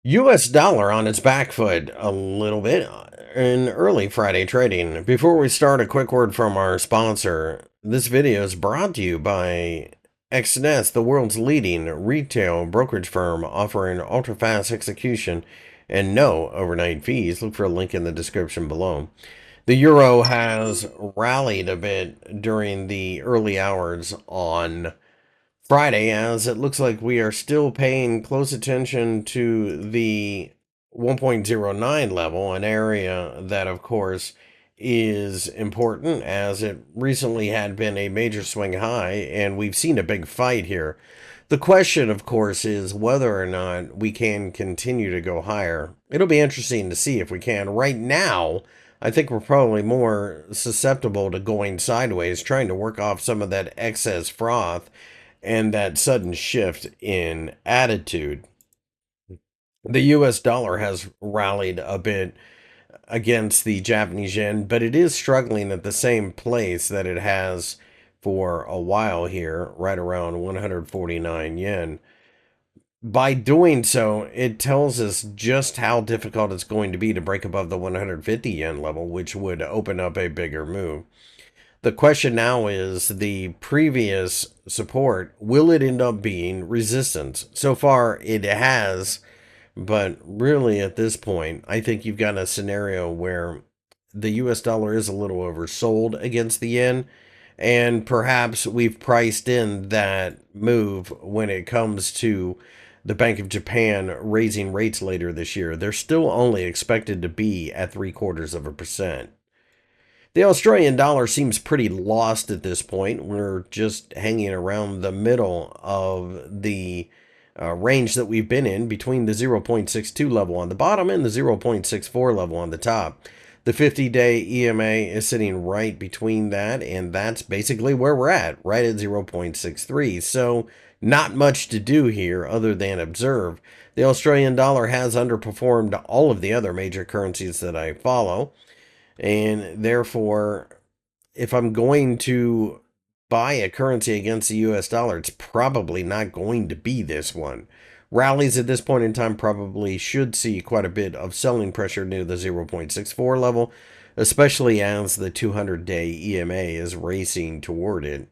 US dollar on its back foot a little bit in early Friday trading. Before we start, a quick word from our sponsor. This video is brought to you by XNS, the world's leading retail brokerage firm offering ultra-fast execution and no overnight fees. Look for a link in the description below. The euro has rallied a bit during the early hours on Friday, as it looks like we are still paying close attention to the 1.09 level, an area that, of course, is important as it recently had been a major swing high, and we've seen a big fight here. The question, of course, is whether or not we can continue to go higher. It'll be interesting to see if we can. Right now, I think we're probably more susceptible to going sideways, trying to work off some of that excess froth and that sudden shift in attitude. The US dollar has rallied a bit against the Japanese yen, but it is struggling at the same place that it has for a while here, right around 149 yen. By doing so, it tells us just how difficult it's going to be to break above the 150 yen level, which would open up a bigger move. The question now is the previous support, will it end up being resistance? So far, it has, but really at this point, I think you've got a scenario where the US dollar is a little oversold against the yen, and perhaps we've priced in that move when it comes to the Bank of Japan raising rates later this year. They're still only expected to be at 0.75%. The Australian dollar seems pretty lost at this point. We're just hanging around the middle of the range that we've been in between the 0.62 level on the bottom and the 0.64 level on the top. The 50-day EMA is sitting right between that, and that's basically where we're at, right at 0.63. So not much to do here other than observe. The Australian dollar has underperformed all of the other major currencies that I follow. And therefore, if I'm going to buy a currency against the US dollar, it's probably not going to be this one. Rallies at this point in time probably should see quite a bit of selling pressure near the 0.64 level, especially as the 200-day EMA is racing toward it.